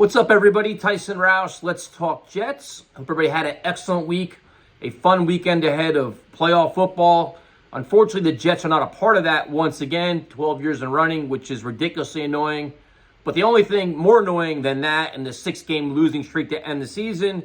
What's up, everybody? Tyson Roush. Let's talk Jets. Hope everybody had an excellent week, a fun weekend ahead of playoff football. Unfortunately, the Jets are not a part of that once again, 12 years in running, which is ridiculously annoying. But the only thing more annoying than that and the 6-game losing streak to end the season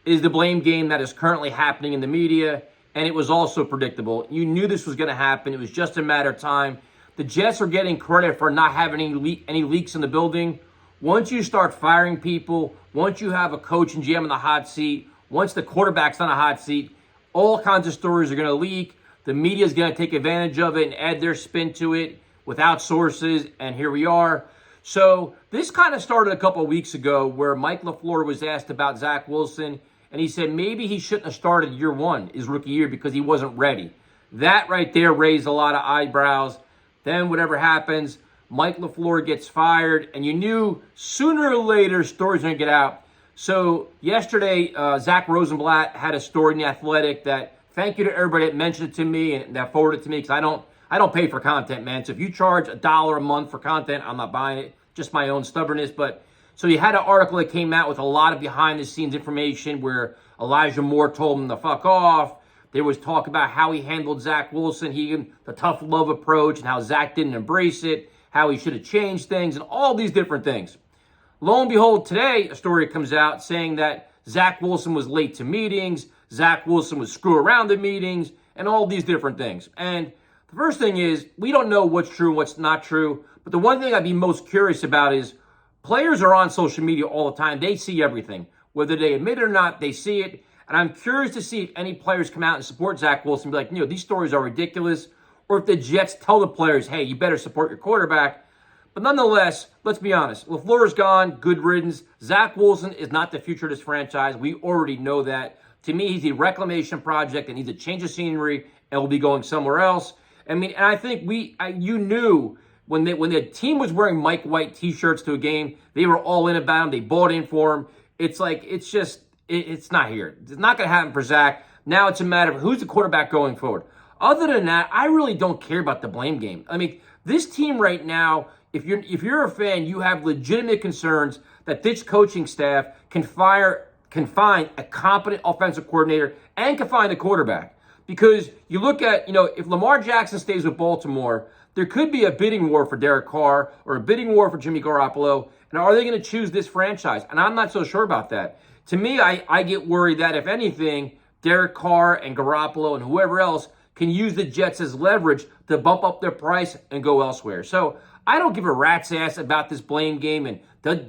is the blame game that is currently happening in the media, and it was also predictable. You knew this was going to happen. It was just a matter of time. The Jets are getting credit for not having any leaks in the building. Once you start firing people, once you have a coach and GM in the hot seat, once the quarterback's on a hot seat, all kinds of stories are going to leak. The media is going to take advantage of it and add their spin to it without sources, and here we are. So this kind of started a couple of weeks ago where Mike LaFleur was asked about Zach Wilson, and he said maybe he shouldn't have started year one, his rookie year, because he wasn't ready. That right there raised a lot of eyebrows. Then whatever happens, Mike LaFleur gets fired, and you knew sooner or later stories are going to get out. So yesterday, Zach Rosenblatt had a story in The Athletic that, thank you to everybody that mentioned it to me and that forwarded it to me, because I don't pay for content, man. So if you charge $1 a month for content, I'm not buying it. Just my own stubbornness. But so you had an article that came out with a lot of behind-the-scenes information where Elijah Moore told him to fuck off. There was talk about how he handled Zach Wilson, the tough love approach, and how Zach didn't embrace it, how he should have changed things, and all these different things. Lo and behold, today a story comes out saying that Zach Wilson was late to meetings, Zach Wilson would screw around the meetings, and all these different things. And the first thing is, we don't know what's true and what's not true, but the one thing I'd be most curious about is players are on social media all the time. They see everything. Whether they admit it or not, they see it. And I'm curious to see if any players come out and support Zach Wilson and be like, these stories are ridiculous. Or if the Jets tell the players, hey, you better support your quarterback. But nonetheless, let's be honest. LaFleur's gone, good riddance. Zach Wilson is not the future of this franchise. We already know that. To me, he's a reclamation project that needs a change of scenery and will be going somewhere else. And I think you knew when the team was wearing Mike White T-shirts to a game, they were all in about him. They bought in for him. It's not here. It's not going to happen for Zach. Now it's a matter of who's the quarterback going forward. Other than that, I really don't care about the blame game. This team right now, if you're a fan, you have legitimate concerns that this coaching staff can find a competent offensive coordinator and can find a quarterback. Because you look at, if Lamar Jackson stays with Baltimore, there could be a bidding war for Derek Carr or a bidding war for Jimmy Garoppolo. And are they going to choose this franchise? And I'm not so sure about that. To me, I get worried that, if anything, Derek Carr and Garoppolo and whoever else can use the Jets as leverage to bump up their price and go elsewhere. So I don't give a rat's ass about this blame game and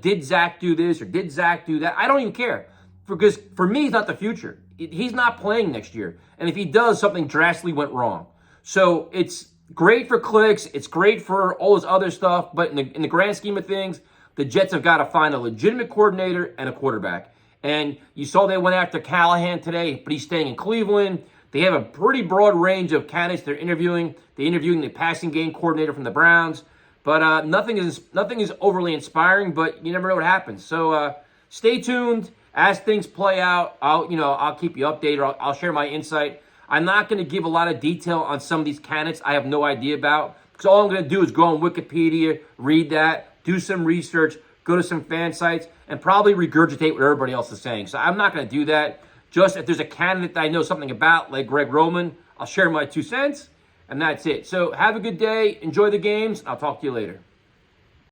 did Zach do this or did Zach do that. I don't even care, because for me, he's not the future. He's not playing next year. And if he does, something drastically went wrong. So it's great for clicks. It's great for all this other stuff. But in the grand scheme of things, the Jets have got to find a legitimate coordinator and a quarterback. And you saw they went after Callahan today, but he's staying in Cleveland. They have a pretty broad range of candidates they're interviewing. They're interviewing the passing game coordinator from the Browns. But nothing is overly inspiring, but you never know what happens. So stay tuned as things play out. I'll keep you updated. I'll share my insight. I'm not going to give a lot of detail on some of these candidates I have no idea about, because all I'm going to do is go on Wikipedia, read that, do some research, go to some fan sites, and probably regurgitate what everybody else is saying. So I'm not going to do that. Just if there's a candidate that I know something about, like Greg Roman, I'll share my 2 cents, and that's it. So have a good day. Enjoy the games. I'll talk to you later.